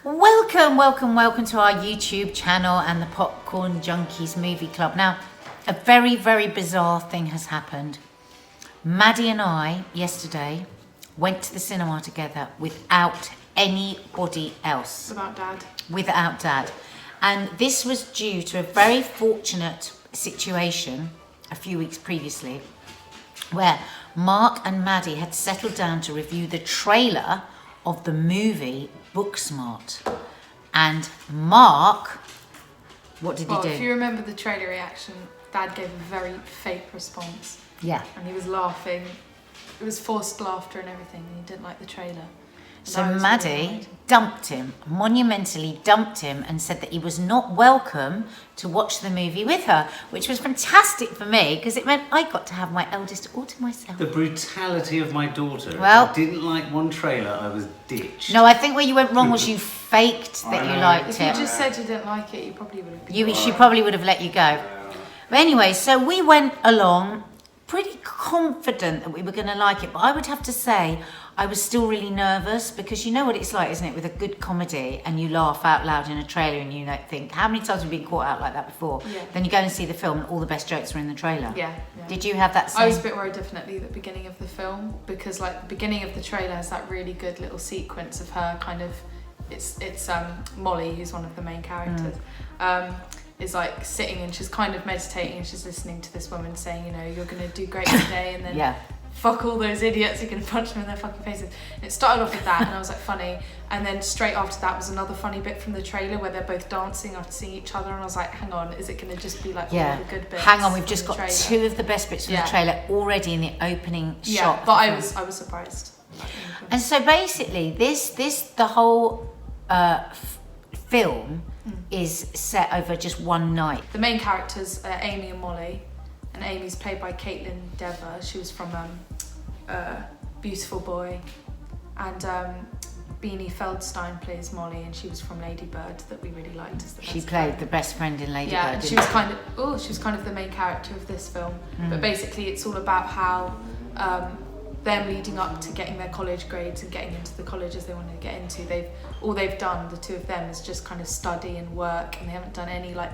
Welcome to our YouTube channel and the Popcorn Junkies Movie Club. Now, a very, very bizarre thing has happened. Maddie and I, yesterday, went to the cinema together without anybody else. Without Dad. And this was due to a very fortunate situation a few weeks previously, where Mark and Maddie had settled down to review the trailer of the movie Booksmart. And Mark, what did he do? If you remember the trailer reaction, Dad gave a very fake response. Yeah. And he was laughing. It was forced laughter and everything, and he didn't like the trailer. So Maddie dumped him, monumentally dumped him, and said that he was not welcome to watch the movie with her, which was fantastic for me because it meant I got to have my eldest all to myself. The brutality of my daughter. Well, I didn't like one trailer, I was ditched. No, I think where you went wrong was you faked that you liked it. If you just said you didn't like it, you probably would have. She probably would have let you go. But anyway, so we went along pretty confident that we were going to like it, but I would have to say I was still really nervous because you know what it's like, isn't it, with a good comedy and you laugh out loud in a trailer and you don't think, how many times have we been caught out like that before? Yeah. Then you go and see the film and all the best jokes are in the trailer. Yeah. Did you have that same? I was a bit worried definitely at the beginning of the film because like the beginning of the trailer has that really good little sequence of her kind of, it's Molly, who's one of the main characters. Is like sitting and she's kind of meditating and she's listening to this woman saying, you know, you're going to do great today and then fuck all those idiots, you're going to punch them in their fucking faces. And it started off with that and I was like, funny. And then straight after that was another funny bit from the trailer where they're both dancing after seeing each other and I was like, hang on, is it going to just be like all the good bits? Hang on, we've just got two of the best bits from the trailer already in the opening shot. Yeah, but I was surprised. And so basically the whole film is set over just one night. The main characters are Amy and Molly, and Amy's played by Kaitlyn. She was from Beautiful Boy, and Beanie Feldstein plays Molly, and she was from Lady Bird that we really liked as the best She played the best friend in Lady Bird. Yeah, and she was kind of the main character of this film. But basically, it's all about how them leading up to getting their college grades and getting into the colleges they wanted to get into. They've done, the two of them, is just kind of study and work, and they haven't done any like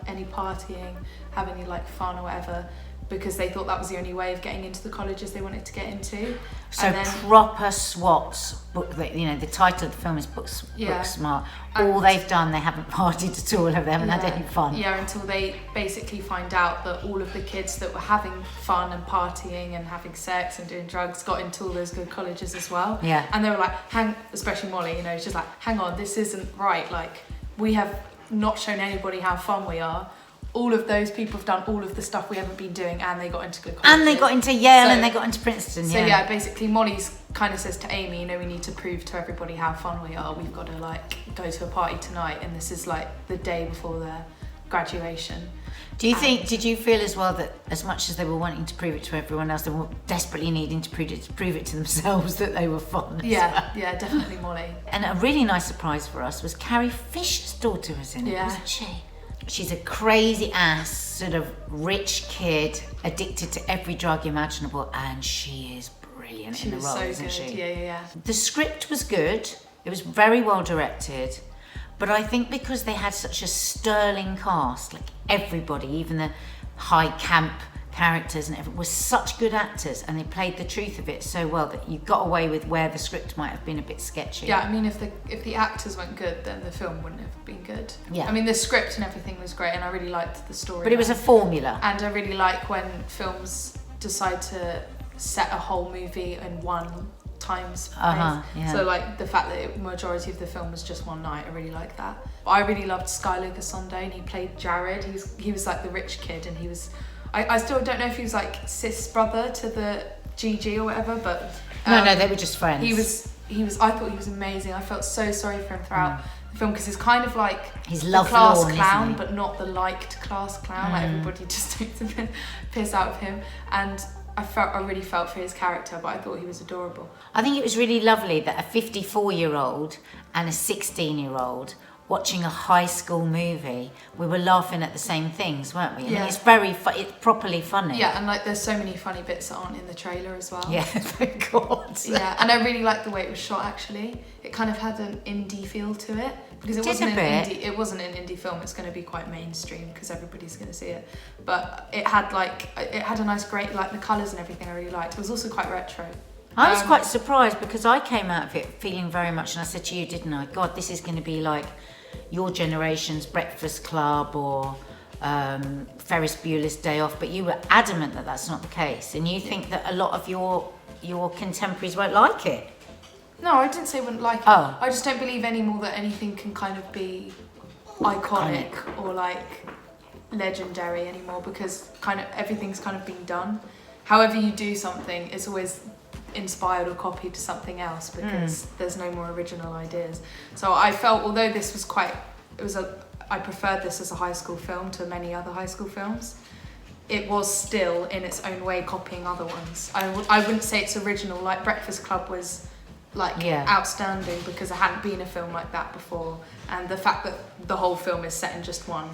any partying, have any like fun or whatever, because they thought that was the only way of getting into the colleges they wanted to get into. So proper SWATs. The title of the film is Booksmart. All they've done, they haven't partied at all. They haven't had any fun. Yeah, until they basically find out that all of the kids that were having fun and partying and having sex and doing drugs got into all those good colleges as well. Yeah. And they were like, especially Molly, she's just like, hang on, this isn't right. Like, we have not shown anybody how fun we are. All of those people have done all of the stuff we haven't been doing, and they got into good colleges. And they got into Yale, and they got into Princeton. So yeah, basically Molly's kind of says to Amy, we need to prove to everybody how fun we are. We've got to like go to a party tonight, and this is like the day before their graduation. Did you feel as well that as much as they were wanting to prove it to everyone else, they were desperately needing to prove it to themselves that they were fun? Yeah, definitely Molly. And a really nice surprise for us was Carrie Fisher's daughter was in it, wasn't she? She's a crazy ass, sort of rich kid, addicted to every drug imaginable, and she is brilliant in the role, isn't she? Yeah. The script was good. It was very well directed. But I think because they had such a sterling cast, like everybody, even the high camp characters and everything, were such good actors, and they played the truth of it so well that you got away with where the script might have been a bit sketchy. Yeah, I mean, if the actors weren't good, then the film wouldn't have been good. Yeah. I mean, the script and everything was great, and I really liked the story. But it was a formula. And I really like when films decide to set a whole movie in one time space. Yeah. So like the fact that the majority of the film was just one night, I really like that. But I really loved Skylar Sunday, and he played Jared. He was like the rich kid, and he was. I still don't know if he was like cis brother to the GG or whatever, but no, they were just friends. He was. I thought he was amazing. I felt so sorry for him throughout the film because he's kind of like he's the class clown, but not the liked class clown. Like everybody just takes a piss out of him, and I really felt for his character, but I thought he was adorable. I think it was really lovely that a 54-year-old and a 16-year-old watching a high school movie, we were laughing at the same things, weren't we? I mean, Yeah. it's it's properly funny. Yeah, and like there's so many funny bits that aren't in the trailer as well. Yeah, thank God. Yeah, and I really liked the way it was shot. Actually, it kind of had an indie feel to it because it wasn't an indie. It wasn't an indie film. It's going to be quite mainstream because everybody's going to see it. But it had a nice, great, like the colours and everything. I really liked. It was also quite retro. I was quite surprised because I came out of it feeling very much, and I said to you, didn't I? God, this is going to be like your generation's Breakfast Club or Ferris Bueller's Day Off, but you were adamant that that's not the case, and you think that a lot of your contemporaries won't like it. No, I didn't say I wouldn't like it. Oh. I just don't believe anymore that anything can kind of be iconic or like legendary anymore because kind of everything's kind of been done. However you do something, it's always inspired or copied to something else because there's no more original ideas. So I felt, although this was I preferred this as a high school film to many other high school films, it was still in its own way copying other ones. I wouldn't say it's original. Like Breakfast Club was outstanding because there hadn't been a film like that before, and the fact that the whole film is set in just one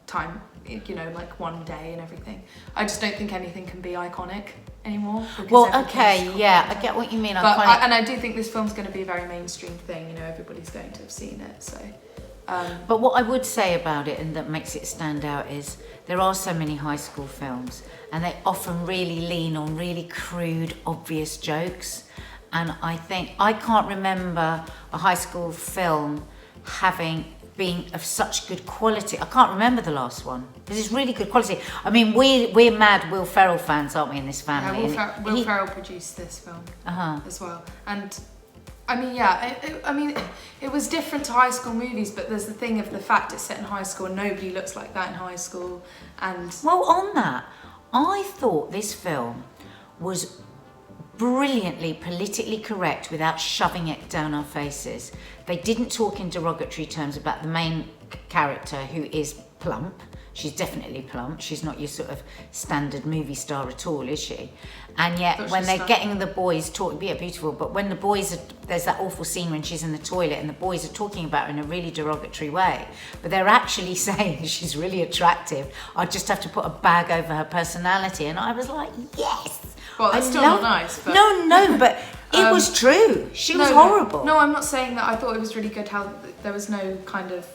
time, you know, like one day and everything. I just don't think anything can be iconic anymore. Well, okay, yeah, I get what you mean. But I do think this film's going to be a very mainstream thing. You know, everybody's going to have seen it. So. But what I would say about it and that makes it stand out is there are so many high school films and they often really lean on really crude, obvious jokes. And I think, I can't remember a high school film being of such good quality. I can't remember the last one. This is really good quality. I mean, we're mad Will Ferrell fans, aren't we, in this family? Yeah, Will Ferrell produced this film as well. And I mean, it was different to high school movies, but there's the thing of the fact it's set in high school and nobody looks like that in high school. And well, on that, I thought this film was brilliantly politically correct without shoving it down our faces. They didn't talk in derogatory terms about the main character, who is plump. She's definitely plump. She's not your sort of standard movie star at all, is she? And yet, when they're getting the boys talking, yeah, beautiful, but when the boys there's that awful scene when she's in the toilet and the boys are talking about her in a really derogatory way, but they're actually saying she's really attractive. I just have to put a bag over her personality. And I was like, yes! Well, that's still not nice. But No, but it was true. She was horrible. No, I'm not saying that. I thought it was really good how there was no kind of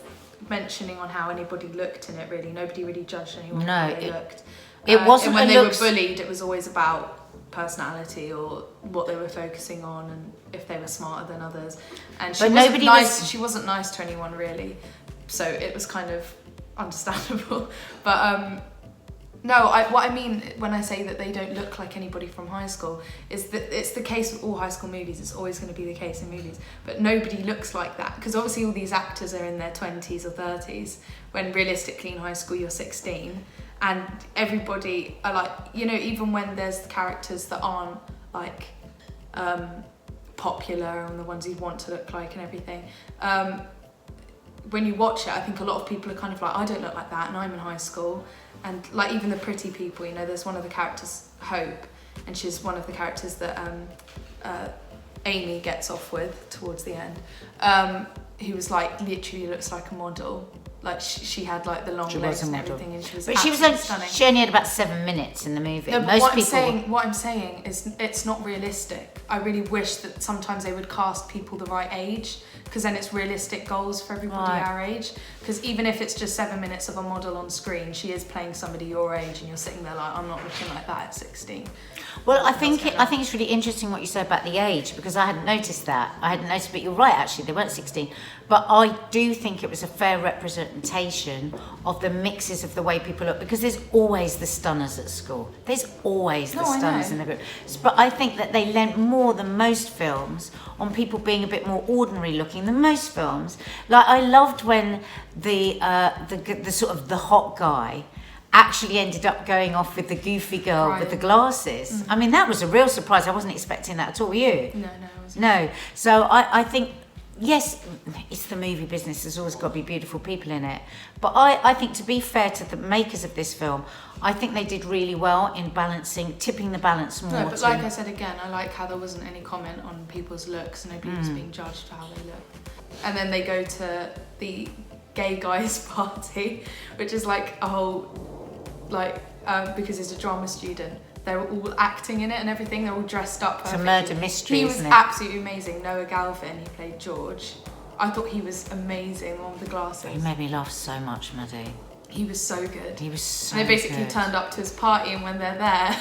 mentioning on how anybody looked in it, really. Nobody really judged anyone how they looked. It wasn't and when they were bullied, it was always about personality or what they were focusing on and if they were smarter than others. And she wasn't nice to anyone, really. So it was kind of understandable. But no, what I mean when I say that they don't look like anybody from high school is that it's the case with all high school movies. It's always going to be the case in movies. But nobody looks like that because obviously all these actors are in their 20s or 30s when realistically in high school you're 16. And everybody are like, you know, even when there's characters that aren't like popular and the ones you want to look like and everything, when you watch it, I think a lot of people are kind of like, I don't look like that and I'm in high school. And like even the pretty people, you know, there's one of the characters, Hope, and she's one of the characters that Amy gets off with towards the end, who was like literally looks like a model. Like she had like the long legs and everything, and she was stunning. She only had about 7 minutes in the movie. No, but what I'm saying is it's not realistic. I really wish that sometimes they would cast people the right age, because then it's realistic goals for everybody our age. Because even if it's just 7 minutes of a model on screen, she is playing somebody your age, and you're sitting there like, I'm not looking like that at 16. Well, I think it's really interesting what you said about the age, because I hadn't noticed that. But you're right, actually, they weren't 16. But I do think it was a fair representation of the mixes of the way people look, because there's always the stunners at school. There's always the stunners in the group. But I think that they lent more than most films on people being a bit more ordinary looking than most films. Like, I loved when the sort of the hot guy actually ended up going off with the goofy girl with the glasses. Mm-hmm. I mean, that was a real surprise. I wasn't expecting that at all. Were you? No, I wasn't. No. So I think, yes, it's the movie business. There's always got to be beautiful people in it. But I think, to be fair to the makers of this film, I think they did really well in tipping the balance more. No, but like I said again, I like how there wasn't any comment on people's looks. Nobody was being judged for how they look. And then they go to the gay guys party, which is like a whole, like, because he's a drama student, they're all acting in it and everything, they're all dressed up perfectly. It's a murder mystery, He was isn't it? absolutely amazing. Noah Galvin, he played George. I thought he was amazing, the one with the glasses. He made me laugh so much, Maddie. He was so good. He was so And they basically good. turned up to his party, and when they're there,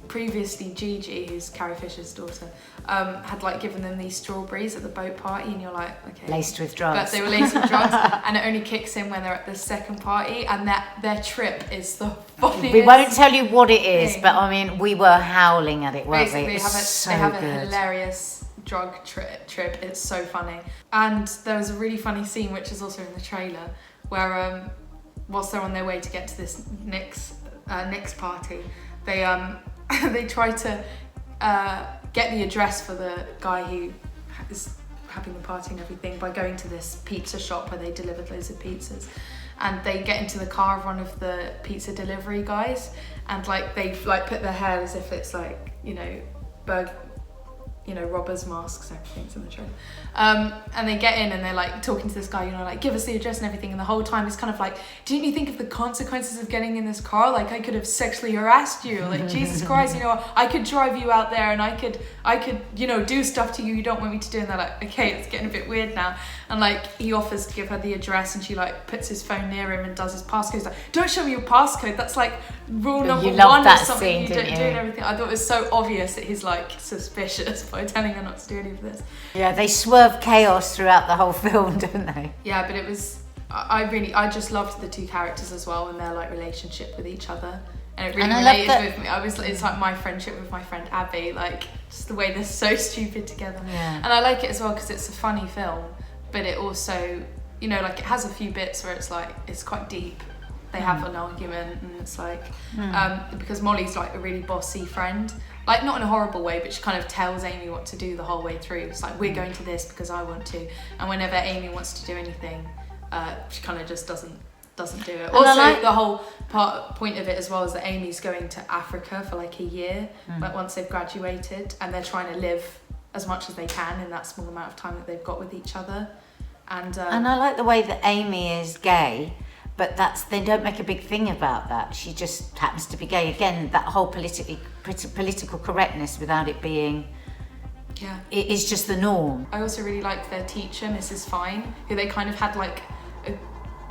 previously Gigi, who's Carrie Fisher's daughter, had like given them these strawberries at the boat party, and you're like, okay. Laced with drugs. But they were laced with drugs, and it only kicks in when they're at the second party, and their trip is the funniest. We won't tell you what it is, thing. but I mean, we were howling at it, weren't Basically, we? they have a hilarious drug trip. It's so funny. And there was a really funny scene, which is also in the trailer, where whilst they're on their way to get to this next party, they they try to get the address for the guy who is having the party and everything by going to this pizza shop where they delivered loads of pizzas. And they get into the car of one of the pizza delivery guys, and like they like put their hair as if it's like, robbers' masks, everything's in the trailer. And they get in and they're like talking to this guy, like, give us the address and everything. And the whole time it's kind of like, didn't you think of the consequences of getting in this car? Like, I could have sexually harassed you. Like, Jesus Christ, I could drive you out there and I could, do stuff to you don't want me to do. And they're like, okay, it's getting a bit weird now. And like, he offers to give her the address, and she like puts his phone near him and does his passcode. He's like, don't show me your passcode. That's like rule number one of something scene, you don't do and everything. I thought it was so obvious that he's like suspicious by telling her not to do any of this. Yeah, they swerve chaos throughout the whole film, don't they? Yeah, but it was, I just loved the two characters as well and their like relationship with each other. And it really related with me. It's like my friendship with my friend Abby, like just the way they're so stupid together. Yeah. And I like it as well because it's a funny film, but it also, like it has a few bits where it's like, it's quite deep. They have an argument, and it's like, because Molly's like a really bossy friend, like not in a horrible way, but she kind of tells Amy what to do the whole way through. It's like, we're going to this because I want to, and whenever Amy wants to do anything, she kind of just doesn't do it. And also, the whole point of it as well is that Amy's going to Africa for like a year, like once they've graduated, and they're trying to live as much as they can in that small amount of time that they've got with each other. And I like the way that Amy is gay, but they don't make a big thing about that. She just happens to be gay. Again, that whole political correctness without it being, it is just the norm. I also really liked their teacher, Mrs. Fine, who they kind of had like a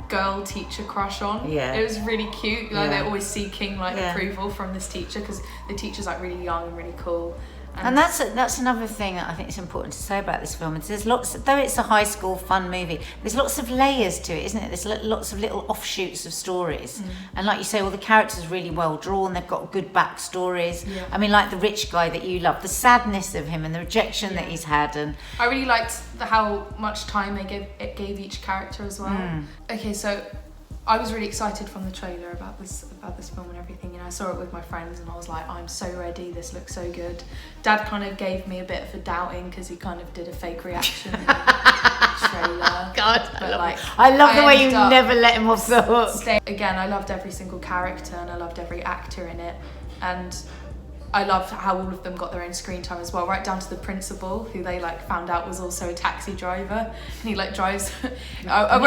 girl teacher crush on. Yeah. It was really cute. Like they're always seeking like approval from this teacher because the teacher's like really young and really cool. And that's another thing that I think is important to say about this film. There's lots, though it's a high school fun movie, there's lots of layers to it, isn't it? There's lots of little offshoots of stories. And like you say, all the characters are really well drawn. They've got good backstories. Yeah. I mean, like the rich guy that you love, the sadness of him and the rejection that he's had. And I really liked how much time they gave each character as well. Okay, so I was really excited from the trailer about this film and everything. I saw it with my friends and I was like, I'm so ready, this looks so good. Dad kind of gave me a bit of a doubting because he kind of did a fake reaction in the trailer. God, but I love the way you never let him off the hook. Again, I loved every single character and I loved every actor in it, and I loved how all of them got their own screen time as well, right down to the principal, who they found out was also a taxi driver, and he drives their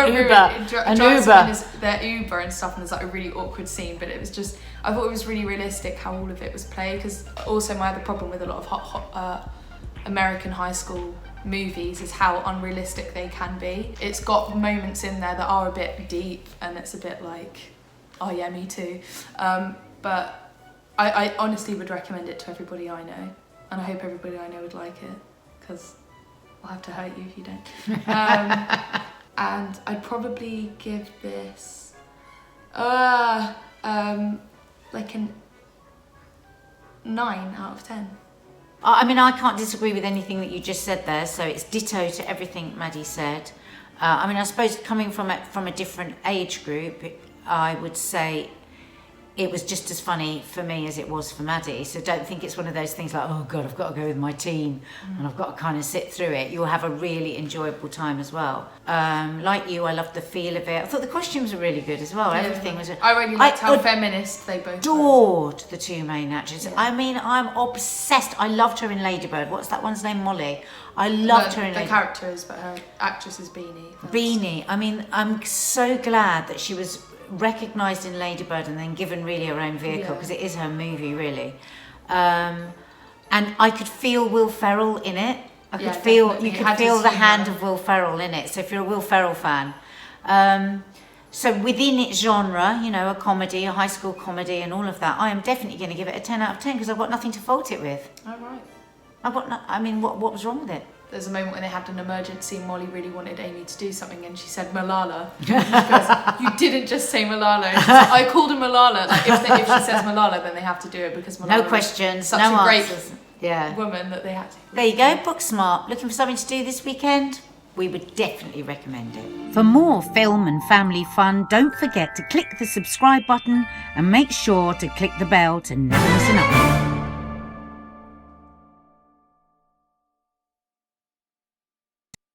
Uber and stuff, and there's a really awkward scene, but it was just, I thought it was really realistic how all of it was played, because also my other problem with a lot of American high school movies is how unrealistic they can be. It's got moments in there that are a bit deep, and it's a bit like, oh yeah, me too, but I honestly would recommend it to everybody I know, and I hope everybody I know would like it, because I'll have to hurt you if you don't. And I'd probably give this like a 9 out of 10. I mean, I can't disagree with anything that you just said there, so it's ditto to everything Maddie said. I suppose coming from a different age group, I would say it was just as funny for me as it was for Maddie. So don't think it's one of those things like, oh God, I've got to go with my team and I've got to kind of sit through it. You'll have a really enjoyable time as well. Like you, I loved the feel of it. I thought the costumes were really good as well. Yeah. Everything was... I really liked how feminist they both adored the two main actors. Yeah. I mean, I'm obsessed. I loved her in Ladybird. What's that one's name? Molly. I loved her in the Ladybird. character is, but her actress is Beanie. Beanie. I mean, I'm so glad that she was recognised in Ladybird and then given really her own vehicle, because it is her movie really. And I could feel Will Ferrell in it. I could feel definitely. you could feel the hand of Will Ferrell in it. So if you're a Will Ferrell fan, so within its genre, you know, a comedy, a high school comedy, and all of that, I am definitely going to give it a 10 out of 10 because I've got nothing to fault it with. Oh, right. I've got no, I mean, what was wrong with it? There's a moment when they had an emergency and Molly really wanted Amy to do something and she said Malala. She goes, you didn't just say Malala. And she's like, I called her Malala. Like, if she says Malala, then they have to do it because Malala No questions, such no a answers. great woman that they had to. There you go, Booksmart. Looking for something to do this weekend? We would definitely recommend it. For more film and family fun, don't forget to click the subscribe button and make sure to click the bell to never miss an upload.